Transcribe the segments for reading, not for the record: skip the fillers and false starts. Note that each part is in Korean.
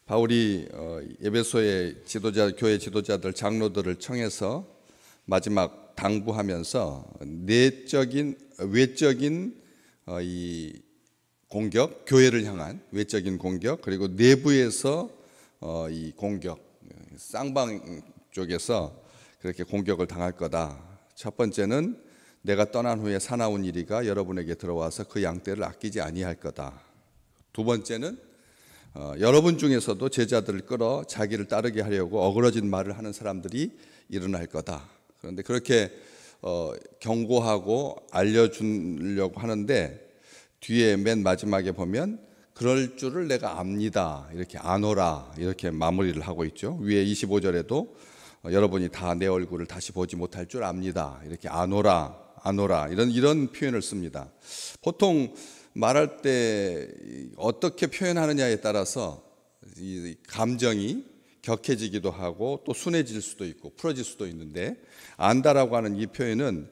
바울이 에베소의 교회 지도자들, 장로들을 청해서 마지막 당부하면서 외적인 이 공격, 교회를 향한 외적인 공격, 그리고 내부에서 이 공격, 쌍방 쪽에서 그렇게 공격을 당할 거다. 첫 번째는 내가 떠난 후에 사나운 이리가 여러분에게 들어와서 그 양떼를 아끼지 아니할 거다. 두 번째는 여러분 중에서도 제자들을 끌어 자기를 따르게 하려고 어그러진 말을 하는 사람들이 일어날 거다. 그런데 그렇게 경고하고 알려주려고 하는데 뒤에 맨 마지막에 보면 그럴 줄을 내가 압니다. 이렇게 아노라 이렇게 마무리를 하고 있죠. 위에 25절에도 여러분이 다 내 얼굴을 다시 보지 못할 줄 압니다. 이렇게 아노라 이런 표현을 씁니다. 보통 말할 때 어떻게 표현하느냐에 따라서 이 감정이 격해지기도 하고 또 순해질 수도 있고 풀어질 수도 있는데, 안다라고 하는 이 표현은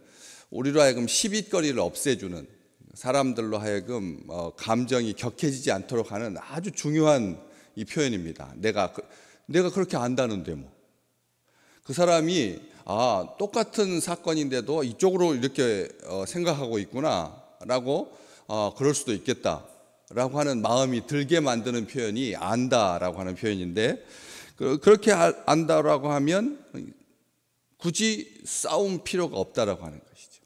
우리로 하여금 시비거리를 없애주는, 사람들로 하여금 감정이 격해지지 않도록 하는 아주 중요한 이 표현입니다. 내가 그렇게 안다는데 뭐 그 사람이 똑같은 사건인데도 이쪽으로 이렇게 생각하고 있구나라고 그럴 수도 있겠다라고 하는 마음이 들게 만드는 표현이 안다라고 하는 표현인데, 그렇게 안다라고 하면 굳이 싸움 필요가 없다라고 하는 것이죠.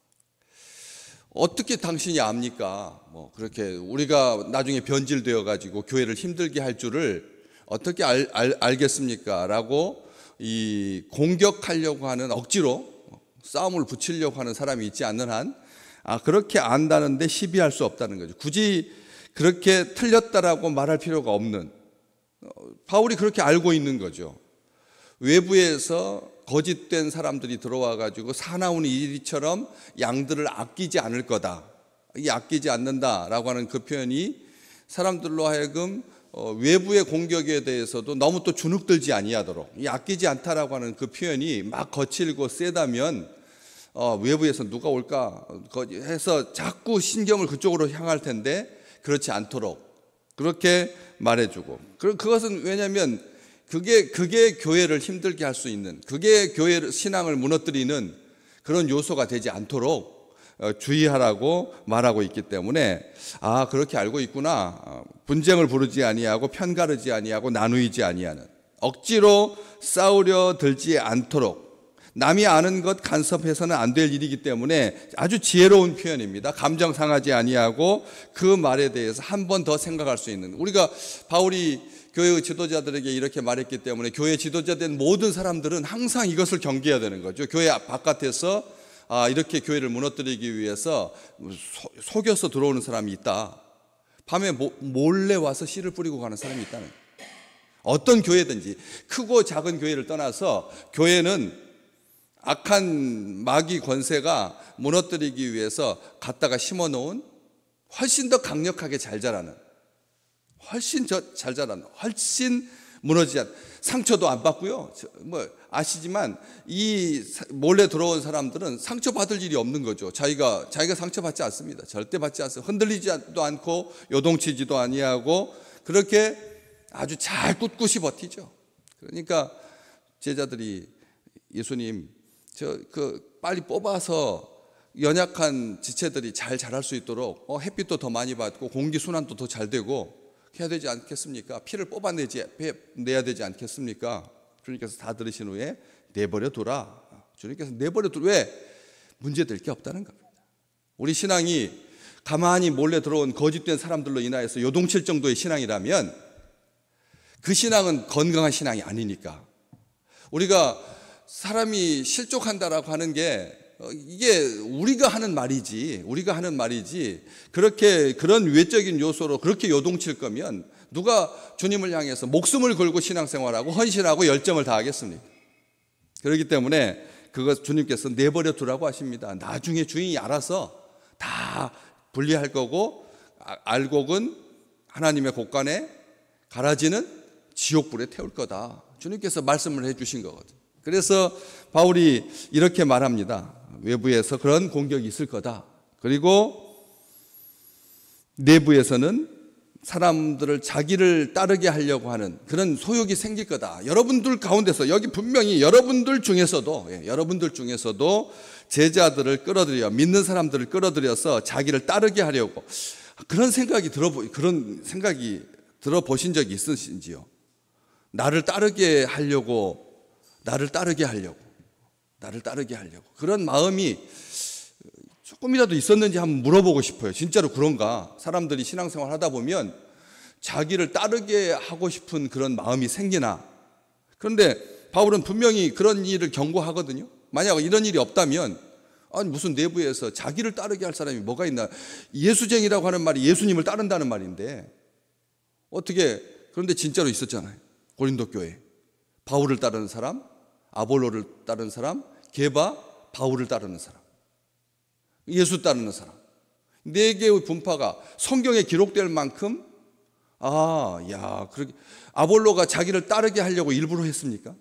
어떻게 당신이 압니까? 그렇게 우리가 나중에 변질되어 가지고 교회를 힘들게 할 줄을 어떻게 알겠습니까? 라고 이 공격하려고 하는, 억지로 싸움을 붙이려고 하는 사람이 있지 않는 한 그렇게 안다는데 시비할 수 없다는 거죠. 굳이 그렇게 틀렸다라고 말할 필요가 없는, 바울이 그렇게 알고 있는 거죠. 외부에서 거짓된 사람들이 들어와 가지고 사나운 이리처럼 양들을 아끼지 않을 거다. 이 아끼지 않는다라고 하는 그 표현이 사람들로 하여금 외부의 공격에 대해서도 너무 또 주눅들지 아니하도록, 이 아끼지 않다라고 하는 그 표현이 막 거칠고 세다면 외부에서 누가 올까 해서 자꾸 신경을 그쪽으로 향할 텐데, 그렇지 않도록 그렇게 말해주고, 그것은 왜냐하면 그게 교회를 힘들게 할 수 있는, 그게 교회 신앙을 무너뜨리는 그런 요소가 되지 않도록 주의하라고 말하고 있기 때문에 그렇게 알고 있구나. 분쟁을 부르지 아니하고 편가르지 아니하고 나누이지 아니하는, 억지로 싸우려 들지 않도록, 남이 아는 것 간섭해서는 안 될 일이기 때문에 아주 지혜로운 표현입니다. 감정 상하지 아니하고 그 말에 대해서 한 번 더 생각할 수 있는, 우리가 바울이 교회 지도자들에게 이렇게 말했기 때문에 교회 지도자된 모든 사람들은 항상 이것을 경계해야 되는 거죠. 교회 바깥에서 이렇게 교회를 무너뜨리기 위해서 속여서 들어오는 사람이 있다. 밤에 몰래 와서 씨를 뿌리고 가는 사람이 있다는 거예요. 어떤 교회든지 크고 작은 교회를 떠나서 교회는 악한 마귀 권세가 무너뜨리기 위해서 갖다가 심어놓은, 훨씬 더 강력하게 잘 자라는, 훨씬 무너지지 않는, 상처도 안 받고요. 아시지만 이 몰래 들어온 사람들은 상처받을 일이 없는 거죠. 자기가 상처받지 않습니다. 절대 받지 않습니다. 흔들리지도 않고 요동치지도 아니하고 그렇게 아주 잘 꿋꿋이 버티죠. 그러니까 제자들이 예수님 빨리 뽑아서 연약한 지체들이 잘 자랄 수 있도록 햇빛도 더 많이 받고 공기 순환도 더 잘 되고 해야 되지 않겠습니까? 피를 뽑아내야 되지 않겠습니까? 주님께서 다 들으신 후에 내버려 둬라. 주님께서 내버려 둬. 왜? 문제될 게 없다는 겁니다. 우리 신앙이 가만히 몰래 들어온 거짓된 사람들로 인하여서 요동칠 정도의 신앙이라면 그 신앙은 건강한 신앙이 아니니까. 우리가 사람이 실족한다라고 하는 게 이게 우리가 하는 말이지 그런 외적인 요소로 그렇게 요동칠 거면 누가 주님을 향해서 목숨을 걸고 신앙생활하고 헌신하고 열정을 다하겠습니까? 그렇기 때문에 그것 주님께서 내버려 두라고 하십니다. 나중에 주인이 알아서 다 분리할 거고, 알곡은 하나님의 곳간에 가라지는 지옥불에 태울 거다. 주님께서 말씀을 해주신 거거든요. 그래서 바울이 이렇게 말합니다. 외부에서 그런 공격이 있을 거다. 그리고 내부에서는 사람들을 자기를 따르게 하려고 하는 그런 소욕이 생길 거다. 여러분들 가운데서, 여기 분명히 여러분들 중에서도 제자들을 끌어들여, 믿는 사람들을 끌어들여서 자기를 따르게 하려고 그런 생각이 들어보신 적이 있으신지요? 나를 따르게 하려고 그런 마음이 조금이라도 있었는지 한번 물어보고 싶어요. 진짜로 그런가? 사람들이 신앙생활 하다 보면 자기를 따르게 하고 싶은 그런 마음이 생기나? 그런데 바울은 분명히 그런 일을 경고하거든요. 만약 이런 일이 없다면, 아니 무슨 내부에서 자기를 따르게 할 사람이 뭐가 있나? 예수쟁이라고 하는 말이 예수님을 따른다는 말인데, 어떻게, 그런데 진짜로 있었잖아요. 고린도 교회 바울을 따르는 사람, 아볼로를 따르는 사람, 게바 바울을 따르는 사람, 예수 따르는 사람, 네 개의 분파가 성경에 기록될 만큼, 그렇게 아볼로가 자기를 따르게 하려고 일부러 했습니까?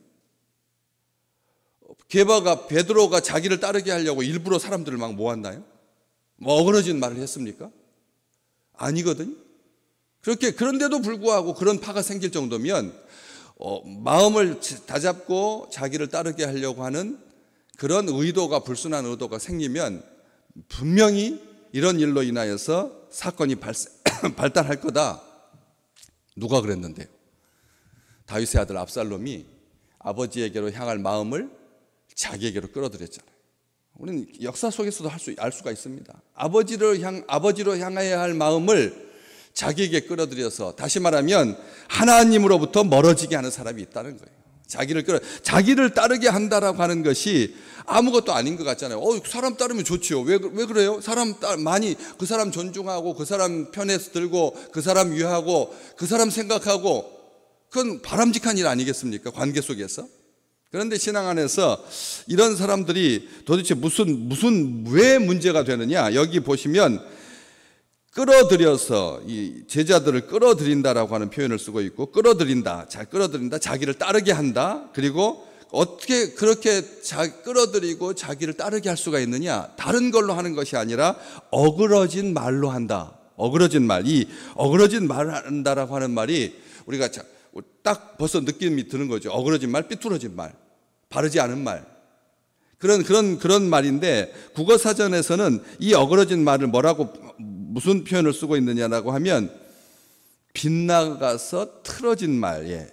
게바가, 베드로가 자기를 따르게 하려고 일부러 사람들을 막 모았나요? 뭐 어그러진 말을 했습니까? 아니거든요. 그런데도 불구하고 그런 파가 생길 정도면 마음을 다잡고 자기를 따르게 하려고 하는 그런 의도가, 불순한 의도가 생기면 분명히 이런 일로 인하여서 사건이 발달할 거다. 누가 그랬는데요? 다윗의 아들 압살롬이 아버지에게로 향할 마음을 자기에게로 끌어들였잖아요. 우리는 역사 속에서도 알 수가 있습니다. 아버지로 향해야 할 마음을 자기에게 끌어들여서, 다시 말하면 하나님으로부터 멀어지게 하는 사람이 있다는 거예요. 자기를 따르게 한다라고 하는 것이 아무것도 아닌 것 같잖아요. 사람 따르면 좋지요. 왜 그래요? 그 사람 존중하고, 그 사람 편에서 들고, 그 사람 위하고, 그 사람 생각하고, 그건 바람직한 일 아니겠습니까? 관계 속에서. 그런데 신앙 안에서 이런 사람들이 도대체 왜 문제가 되느냐? 여기 보시면 끌어들여서, 이 제자들을 끌어들인다라고 하는 표현을 쓰고 있고, 끌어들인다, 자기를 따르게 한다. 그리고 어떻게 그렇게 끌어들이고 자기를 따르게 할 수가 있느냐? 다른 걸로 하는 것이 아니라 어그러진 말로 한다. 어그러진 말 한다라고 하는 말이 우리가 딱 벌써 느낌이 드는 거죠. 어그러진 말, 삐뚤어진 말, 바르지 않은 말. 그런 말인데, 국어 사전에서는 이 어그러진 말을 무슨 표현을 쓰고 있느냐라고 하면, 빗나가서 틀어진 말,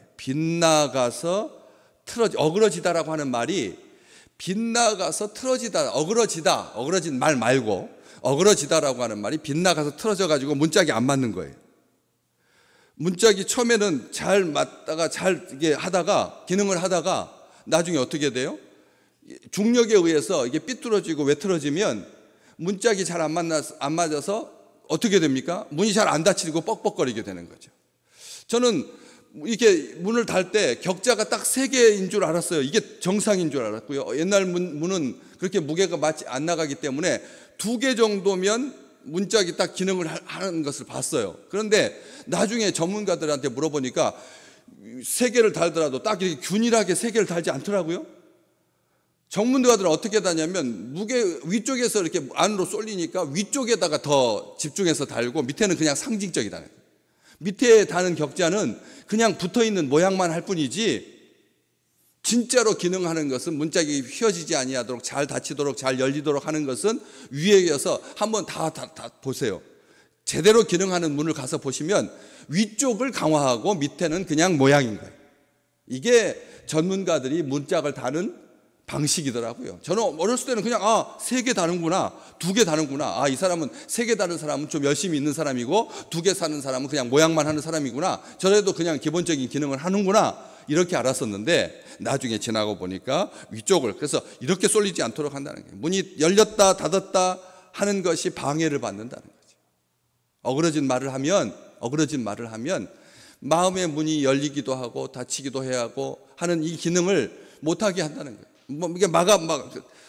어그러지다라고 하는 말이, 빗나가서 틀어지다, 어그러진 말 말고, 어그러지다라고 하는 말이 빗나가서 틀어져가지고 문짝이 안 맞는 거예요. 문짝이 처음에는 잘 맞다가 이게 기능을 하다가, 나중에 어떻게 돼요? 중력에 의해서 이게 삐뚤어지고 외틀어지면 문짝이 잘 안 맞아서 어떻게 됩니까? 문이 잘 안 닫히고 뻑뻑거리게 되는 거죠. 저는 이렇게 문을 달 때 격자가 딱 3개인 줄 알았어요. 이게 정상인 줄 알았고요. 옛날 문은 그렇게 무게가 안 나가기 때문에 2개 정도면 문짝이 딱 기능을 하는 것을 봤어요. 그런데 나중에 전문가들한테 물어보니까 3개를 달더라도 딱 이렇게 균일하게 3개를 달지 않더라고요. 전문가들은 어떻게 다냐면 위쪽에서 이렇게 안으로 쏠리니까 위쪽에다가 더 집중해서 달고, 밑에는 그냥 상징적이다. 밑에 다는 격자는 그냥 붙어있는 모양만 할 뿐이지, 진짜로 기능하는 것은, 문짝이 휘어지지 아니하도록 잘 닫히도록 잘 열리도록 하는 것은 위에서 한번 다 보세요. 제대로 기능하는 문을 가서 보시면 위쪽을 강화하고 밑에는 그냥 모양인 거예요. 이게 전문가들이 문짝을 다는 방식이더라고요. 저는 어렸을 때는 그냥 3개 다는구나, 2개 다는구나, 이 사람은 3개 다는 사람은 좀 열심히 있는 사람이고 2개 사는 사람은 그냥 모양만 하는 사람이구나, 저래도 그냥 기본적인 기능을 하는구나, 이렇게 알았었는데, 나중에 지나고 보니까 위쪽을, 그래서 이렇게 쏠리지 않도록 한다는 거예요. 문이 열렸다 닫았다 하는 것이 방해를 받는다는 거죠. 어그러진 말을 하면 마음의 문이 열리기도 하고 닫히기도 해야 하고 하는 이 기능을 못하게 한다는 거예요. 이게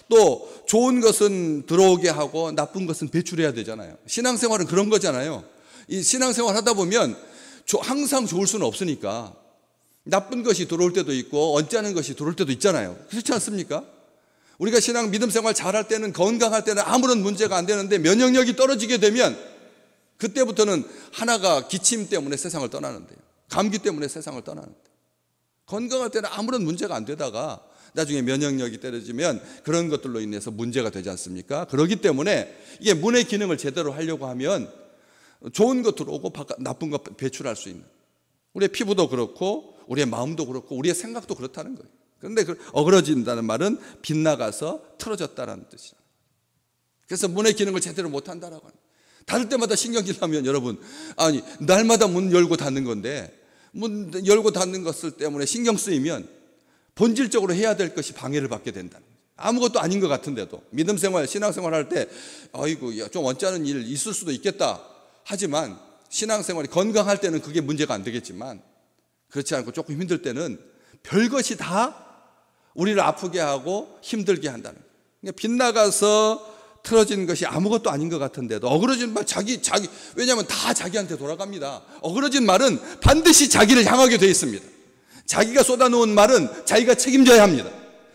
또 좋은 것은 들어오게 하고 나쁜 것은 배출해야 되잖아요. 신앙생활은 그런 거잖아요. 이 신앙생활 하다 보면 항상 좋을 수는 없으니까 나쁜 것이 들어올 때도 있고 언짢은 것이 들어올 때도 있잖아요. 그렇지 않습니까? 우리가 믿음 생활 잘할 때는, 건강할 때는 아무런 문제가 안 되는데, 면역력이 떨어지게 되면 그때부터는 하나가 기침 때문에 세상을 떠나는데요. 감기 때문에 세상을 떠나는데, 건강할 때는 아무런 문제가 안 되다가 나중에 면역력이 떨어지면 그런 것들로 인해서 문제가 되지 않습니까? 그렇기 때문에 이게 문의 기능을 제대로 하려고 하면 좋은 것 들어오고 나쁜 것 배출할 수 있는, 우리의 피부도 그렇고 우리의 마음도 그렇고 우리의 생각도 그렇다는 거예요. 그런데 어그러진다는 말은 빗나가서 틀어졌다는 뜻이죠. 그래서 문의 기능을 제대로 못한다라고 합니다. 닫을 때마다 신경질 나면 여러분, 아니 날마다 문 열고 닫는 건데 문 열고 닫는 것을 때문에 신경 쓰이면 본질적으로 해야 될 것이 방해를 받게 된다는 거예요. 아무것도 아닌 것 같은데도 믿음 생활, 신앙 생활 할 때 아이고 좀 언짢은 일 있을 수도 있겠다 하지만 신앙 생활이 건강할 때는 그게 문제가 안 되겠지만 그렇지 않고 조금 힘들 때는 별것이 다 우리를 아프게 하고 힘들게 한다는 거예요. 그러니까 빗나가서 틀어진 것이 아무것도 아닌 것 같은데도 어그러진 말 왜냐하면 다 자기한테 돌아갑니다. 어그러진 말은 반드시 자기를 향하게 되어 있습니다. 자기가 쏟아놓은 말은 자기가 책임져야 합니다.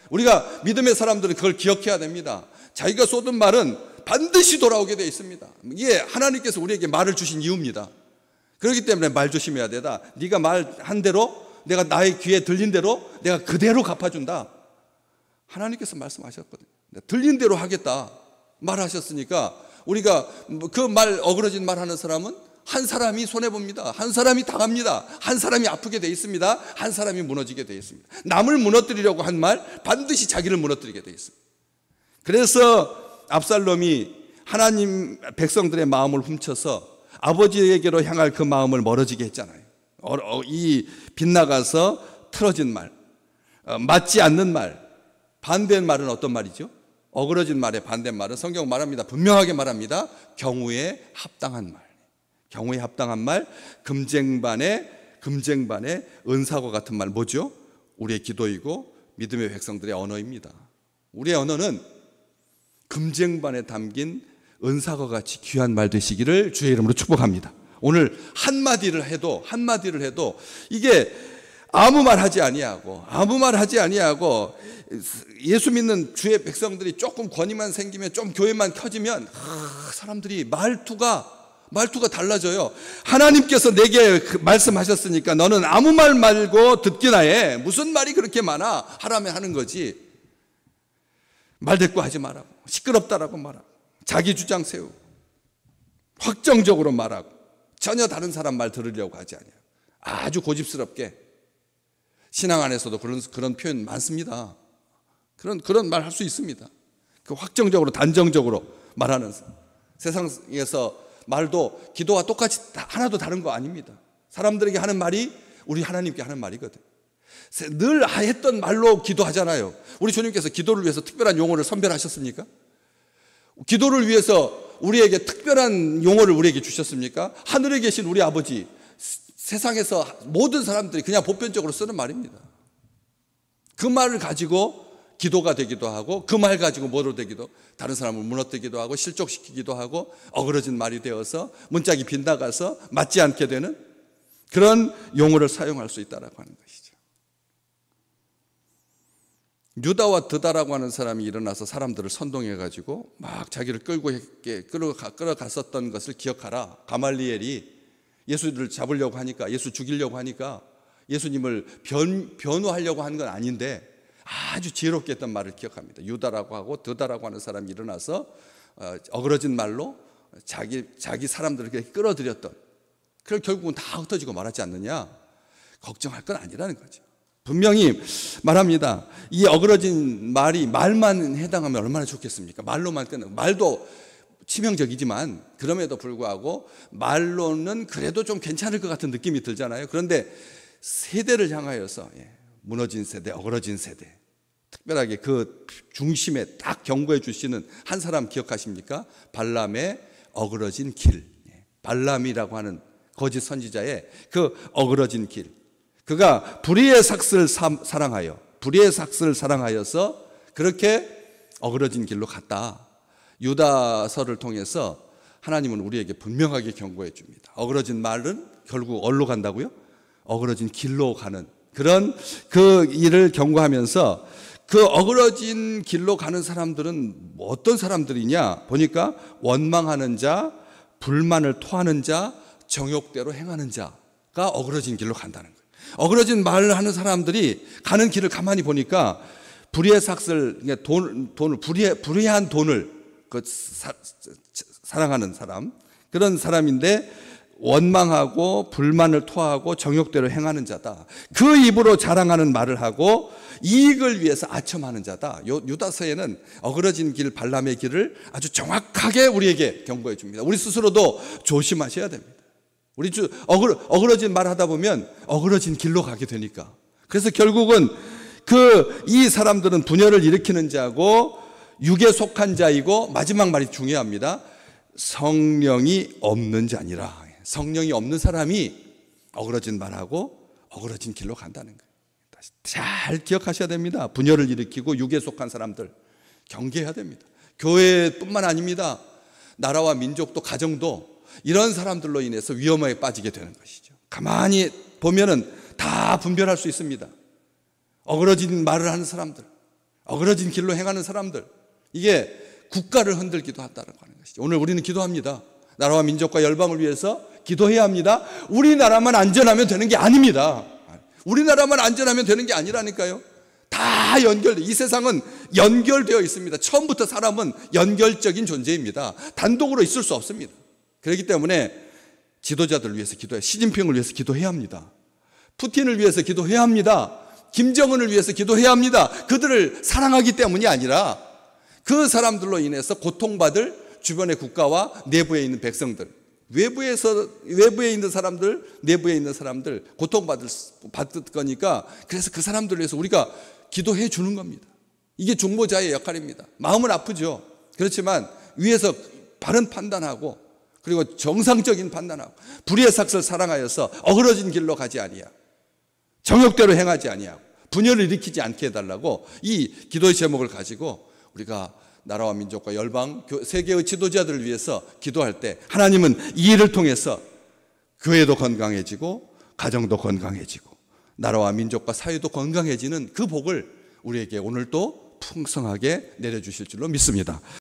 우리가 믿음의 사람들은 그걸 기억해야 됩니다. 자기가 쏟은 말은 반드시 돌아오게 되어 있습니다. 이게 하나님께서 우리에게 말을 주신 이유입니다. 그렇기 때문에 말 조심해야 되다. 네가 말한 대로, 내가 나의 귀에 들린 대로 내가 그대로 갚아준다. 하나님께서 말씀하셨거든요. 들린 대로 하겠다 말하셨으니까 우리가 그 말, 어그러진 말 하는 사람은 한 사람이 손해봅니다. 한 사람이 당합니다. 한 사람이 아프게 돼 있습니다. 한 사람이 무너지게 돼 있습니다. 남을 무너뜨리려고 한 말 반드시 자기를 무너뜨리게 돼 있습니다. 그래서 압살롬이 하나님 백성들의 마음을 훔쳐서 아버지에게로 향할 그 마음을 멀어지게 했잖아요. 이 빗나가서 틀어진 말, 맞지 않는 말, 반대의 말은 어떤 말이죠? 어그러진 말의 반대말은 성경 말합니다. 분명하게 말합니다. 경우에 합당한 말. 경우에 합당한 말, 금쟁반의 은사과 같은 말 뭐죠? 우리의 기도이고 믿음의 백성들의 언어입니다. 우리의 언어는 금쟁반에 담긴 은사과 같이 귀한 말 되시기를 주의 이름으로 축복합니다. 오늘 한마디를 해도 이게 아무 말 하지 아니하고 예수 믿는 주의 백성들이 조금 권위만 생기면 좀 교회만 켜지면 사람들이 말투가 달라져요. 하나님께서 내게 말씀하셨으니까 너는 아무 말 말고 듣기나 해. 무슨 말이 그렇게 많아? 하라면 하는 거지. 말대꾸 하지 말라고, 시끄럽다라고 말하고, 자기 주장 세우고, 확정적으로 말하고, 전혀 다른 사람 말 들으려고 하지 않아요. 아주 고집스럽게. 신앙 안에서도 그런 표현 많습니다. 그런 말 할 수 있습니다. 그 확정적으로, 단정적으로 말하는 세상에서 말도 기도와 똑같이 하나도 다른 거 아닙니다. 사람들에게 하는 말이 우리 하나님께 하는 말이거든. 늘 했던 말로 기도하잖아요. 우리 주님께서 기도를 위해서 특별한 용어를 선별하셨습니까? 기도를 위해서 우리에게 특별한 용어를 우리에게 주셨습니까? 하늘에 계신 우리 아버지, 세상에서 모든 사람들이 그냥 보편적으로 쓰는 말입니다. 그 말을 가지고 기도가 되기도 하고, 그 말 가지고 뭐로 되기도, 다른 사람을 무너뜨리기도 하고 실족시키기도 하고 어그러진 말이 되어서 문짝이 빗나가서 맞지 않게 되는 그런 용어를 사용할 수 있다라고 하는 것이죠. 유다와 드다라고 하는 사람이 일어나서 사람들을 선동해가지고 막 자기를 끌어갔었던 것을 기억하라. 가말리엘이 예수를 잡으려고 하니까, 예수 죽이려고 하니까 예수님을 변호하려고 하는 건 아닌데 아주 지혜롭게 했던 말을 기억합니다. 유다라고 하고 드다라고 하는 사람이 일어나서 어그러진 말로 자기 사람들을 끌어들였던, 그걸 결국은 다 흩어지고 말하지 않느냐? 걱정할 건 아니라는 거죠. 분명히 말합니다. 이 어그러진 말이 말만 해당하면 얼마나 좋겠습니까? 말로만 끝나고, 말도 치명적이지만 그럼에도 불구하고 말로는 그래도 좀 괜찮을 것 같은 느낌이 들잖아요. 그런데 세대를 향하여서 무너진 세대, 어그러진 세대, 특별하게 그 중심에 딱 경고해 주시는 한 사람 기억하십니까? 발람의 어그러진 길. 발람이라고 하는 거짓 선지자의 그 어그러진 길. 그가 불의의 삭슬 사랑하여서 그렇게 어그러진 길로 갔다. 유다서를 통해서 하나님은 우리에게 분명하게 경고해 줍니다. 어그러진 말은 결국 어디로 간다고요? 어그러진 길로 가는 그런 그 일을 경고하면서, 그 어그러진 길로 가는 사람들은 어떤 사람들이냐 보니까 원망하는 자, 불만을 토하는 자, 정욕대로 행하는 자가 어그러진 길로 간다는 거예요. 어그러진 말을 하는 사람들이 가는 길을 가만히 보니까 불의의 삭슬, 불의한 돈을 사랑하는 사람, 그런 사람인데 원망하고 불만을 토하고 정욕대로 행하는 자다. 그 입으로 자랑하는 말을 하고 이익을 위해서 아첨하는 자다. 유다서에는 어그러진 길, 발람의 길을 아주 정확하게 우리에게 경고해 줍니다. 우리 스스로도 조심하셔야 됩니다. 우리 어그러진 말 하다 보면 어그러진 길로 가게 되니까. 그래서 결국은 이 사람들은 분열을 일으키는 자고 육에 속한 자이고, 마지막 말이 중요합니다. 성령이 없는 자니라. 성령이 없는 사람이 어그러진 말하고 어그러진 길로 간다는 거예요. 잘 기억하셔야 됩니다. 분열을 일으키고 육에 속한 사람들 경계해야 됩니다. 교회뿐만 아닙니다. 나라와 민족도 가정도 이런 사람들로 인해서 위험에 빠지게 되는 것이죠. 가만히 보면은 다 분별할 수 있습니다. 어그러진 말을 하는 사람들, 어그러진 길로 행하는 사람들, 이게 국가를 흔들기도 한다는 것이죠. 오늘 우리는 기도합니다. 나라와 민족과 열방을 위해서 기도해야 합니다. 우리나라만 안전하면 되는 게 아닙니다. 우리나라만 안전하면 되는 게 아니라니까요. 다 이 세상은 연결되어 있습니다. 처음부터 사람은 연결적인 존재입니다. 단독으로 있을 수 없습니다. 그렇기 때문에 지도자들을 위해서 기도해야, 시진핑을 위해서 기도해야 합니다. 푸틴을 위해서 기도해야 합니다. 김정은을 위해서 기도해야 합니다. 그들을 사랑하기 때문이 아니라 그 사람들로 인해서 고통받을 주변의 국가와 내부에 있는 백성들, 외부에 있는 사람들, 내부에 있는 사람들 고통받을 거니까, 그래서 그 사람들을 위해서 우리가 기도해 주는 겁니다. 이게 중보자의 역할입니다. 마음은 아프죠. 그렇지만 위에서 바른 판단하고, 그리고 정상적인 판단하고, 불의의 삭슬 사랑하여서 어그러진 길로 가지 아니하고 정욕대로 행하지 아니하고 분열을 일으키지 않게 해달라고 이 기도의 제목을 가지고 우리가 나라와 민족과 열방, 세계의 지도자들을 위해서 기도할 때 하나님은 이 일을 통해서 교회도 건강해지고 가정도 건강해지고 나라와 민족과 사회도 건강해지는 그 복을 우리에게 오늘도 풍성하게 내려주실 줄로 믿습니다.